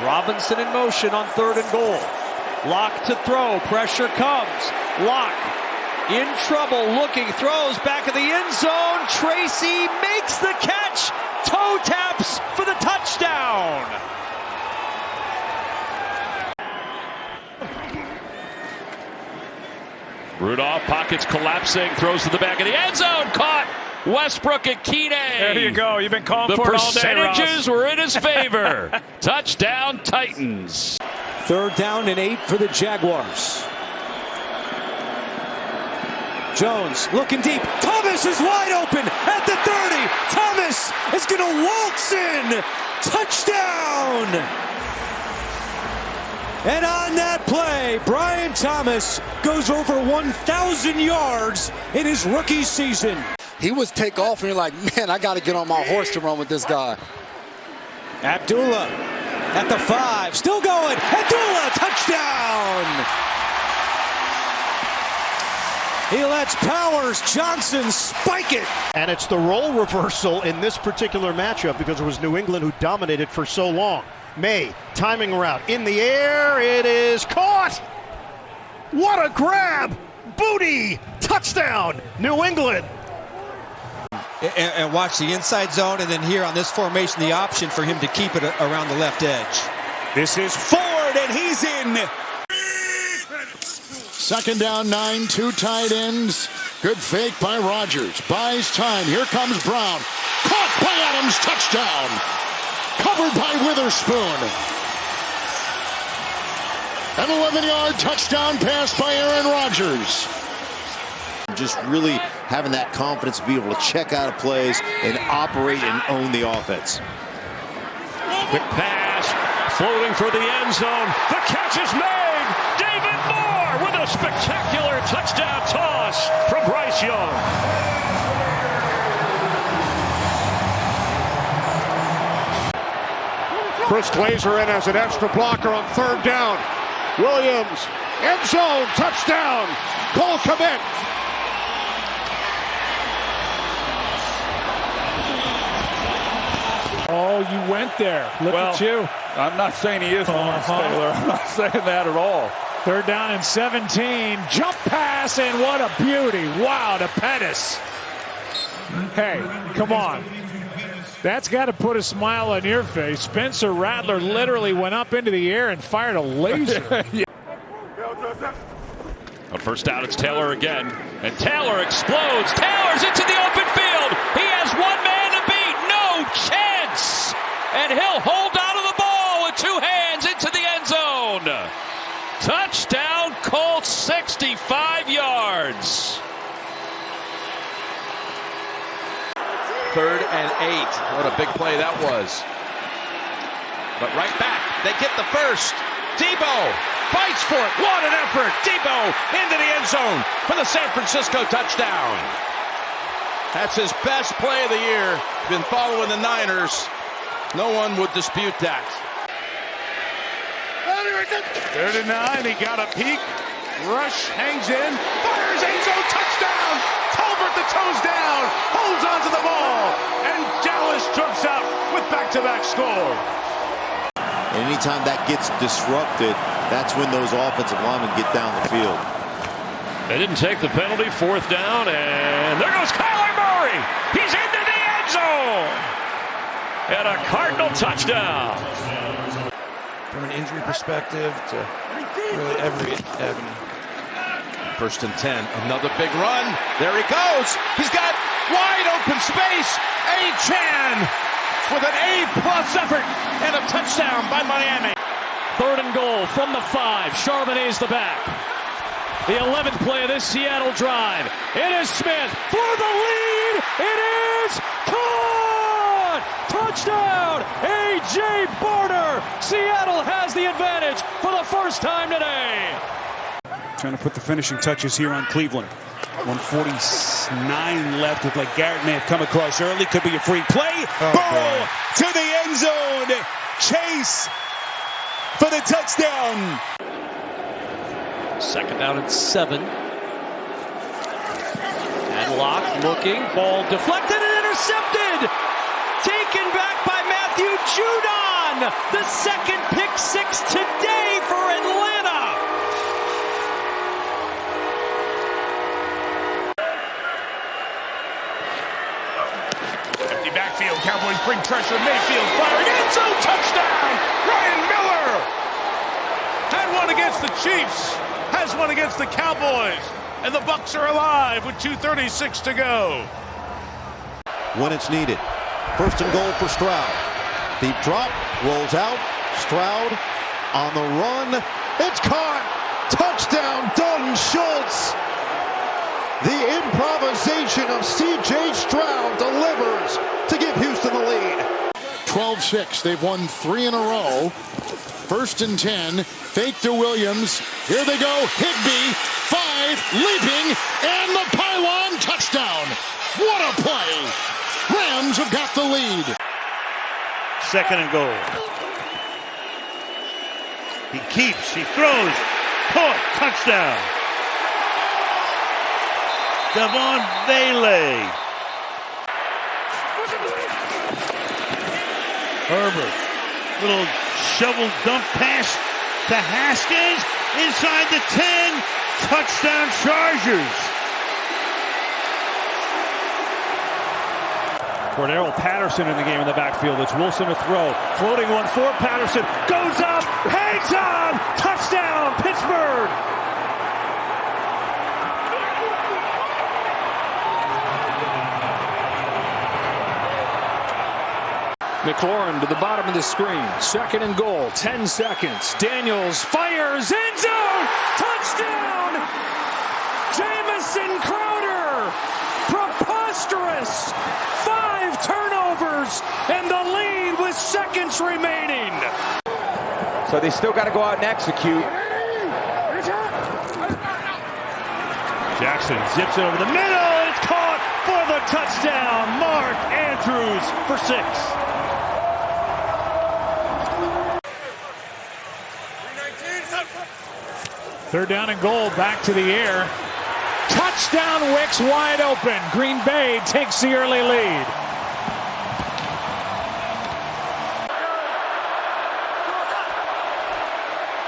Robinson in motion on 3rd and goal. Lock to throw. Pressure comes. Lock in trouble. Looking. Throws back of the end zone. Tracy makes the catch. Toe taps for the touchdown. Rudolph, pockets collapsing. Throws to the back of the end zone. Caught. Westbrook and Keenan. There you go. You've been calling for it all day, The percentages were in his favor. Touchdown, Titans. 3rd down and 8 for the Jaguars. Jones looking deep. Thomas is wide open at the 30. Thomas is going to waltz in. Touchdown. And on that play, Brian Thomas goes over 1,000 yards in his rookie season. He was take off and you're like, man, I got to get on my horse to run with this guy. Abdullah at the 5, still going. Abdullah, touchdown! He lets Powers Johnson spike it. And it's the role reversal in this particular matchup because it was New England who dominated for so long. May, timing route, in the air, it is caught! What a grab! Booty! Touchdown, New England! And watch the inside zone, and then here on this formation, the option for him to keep it around the left edge. This is Ford, and he's in. 2nd down, 9, 2 tight ends. Good fake by Rodgers. Buys time. Here comes Brown. Caught by Adams. Touchdown. Covered by Witherspoon. An 11-yard touchdown pass by Aaron Rodgers. Just really having that confidence to be able to check out of plays and operate and own the offense. Quick pass, floating for the end zone. The catch is made. David Moore with a spectacular touchdown toss from Bryce Young. Chris Glazer in as an extra blocker on 3rd down. Williams, end zone, touchdown. Cole Kmet. Oh, you went there. Look at you. I'm not saying he is Lawrence Taylor. I'm not saying that at all. 3rd down and 17. Jump pass, and what a beauty. Wow, to Pettis. Hey, come on. That's got to put a smile on your face. Spencer Rattler literally went up into the air and fired a laser. Yeah. On 1st down, it's Taylor again. And Taylor explodes. Taylor's into the open field. He has one man to beat. No chance. And he'll hold on to the ball with 2 hands into the end zone. Touchdown, Colts, 65 yards. 3rd and 8. What a big play that was. But right back, they get the first. Debo fights for it. What an effort. Debo into the end zone for the San Francisco touchdown. That's his best play of the year. Been following the Niners. No one would dispute that. 3rd and 9, he got a peek. Rush hangs in. Fires end zone, touchdown. Tolbert the toes down. Holds onto the ball. And Dallas jumps out with back-to-back score. Anytime that gets disrupted, that's when those offensive linemen get down the field. They didn't take the penalty. 4th down, and there goes Kyler Murray. He's into the end zone. And a Cardinal touchdown. From an injury perspective to really every avenue. 1st and 10. Another big run. There he goes. He's got wide open space. A-Chan with an A-plus effort and a touchdown by Miami. 3rd and goal from the 5. Charbonnet's the back. The 11th play of this Seattle drive. It is Smith for the lead. It is caught! Touchdown! A.J. Barner. Seattle has the advantage for the first time today. Trying to put the finishing touches here on Cleveland. 149 left. Looked like Garrett may have come across early. Could be a free play. Burrow to the end zone. Chase for the touchdown. 2nd down and 7. And Locke looking. Ball deflected and intercepted. Taken back by Matthew Judon. one, the second pick six today for Atlanta. Empty backfield. Cowboys bring pressure. Mayfield firing. End zone touchdown. Ryan Miller had one against the Chiefs. Has one against the Cowboys. And the Bucs are alive with 2:36 to go. When it's needed. First and goal for Stroud. Deep drop. Rolls out. Stroud on the run. It's caught. Touchdown, Dalton Schultz. The improvisation of C.J. Stroud delivers to give Houston the lead. 12-6. They've won 3 in a row. First and 10. Fake to Williams. Here they go. Higbee. 5. Leaping. And the pylon touchdown. What a play. Rams have got the lead. Second and goal. He keeps. He throws. Caught. Touchdown. Devon Bailey. Herbert. Little shovel dump pass to Haskins. Inside the 10. Touchdown Chargers. Cordero Patterson in the game in the backfield. It's Wilson to throw. Floating one for Patterson. Goes up. Hangs on. Touchdown Pittsburgh. McLaurin to the bottom of the screen. Second and goal. 10 seconds. Daniels fires. End zone. Touchdown. Jamison Crowder. Preposterous. 5 turnovers. And the lead with seconds remaining. So they still got to go out and execute. Jackson zips it over the middle. And it's caught for the touchdown. Mark Andrews for 6. Third down and goal, back to the air. Touchdown, Wicks wide open. Green Bay takes the early lead.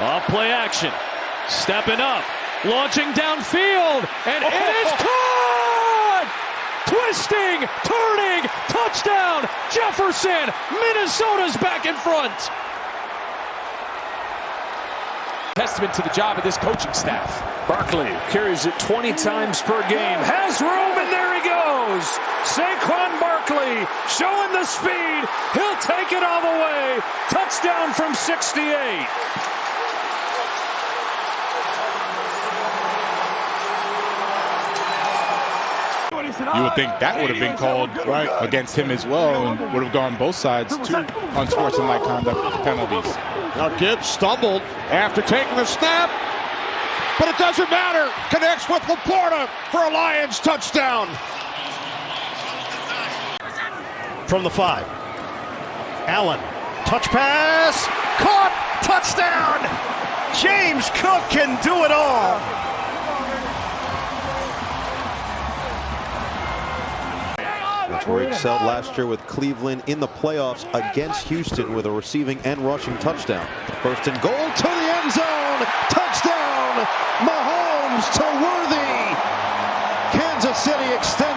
Off play action. Stepping up. Launching downfield. And it is caught! Twisting, turning, touchdown, Jefferson. Minnesota's back in front. Testament to the job of this coaching staff. Barkley carries it 20 times per game. Has room, and there he goes. Saquon Barkley showing the speed. He'll take it all the way. Touchdown from 68. You would think that would have been called against him as well and would have gone both sides. 2 unsportsmanlike conduct penalties. Now Gibbs stumbled after taking the snap, but it doesn't matter. Connects with Laporta for a Lions touchdown. From the 5. Allen, touch pass, caught, touchdown. James Cook can do it all. That's where he excelled last year with Cleveland in the playoffs against Houston with a receiving and rushing touchdown. First and goal to the end zone. Touchdown. Mahomes to Worthy. Kansas City extends.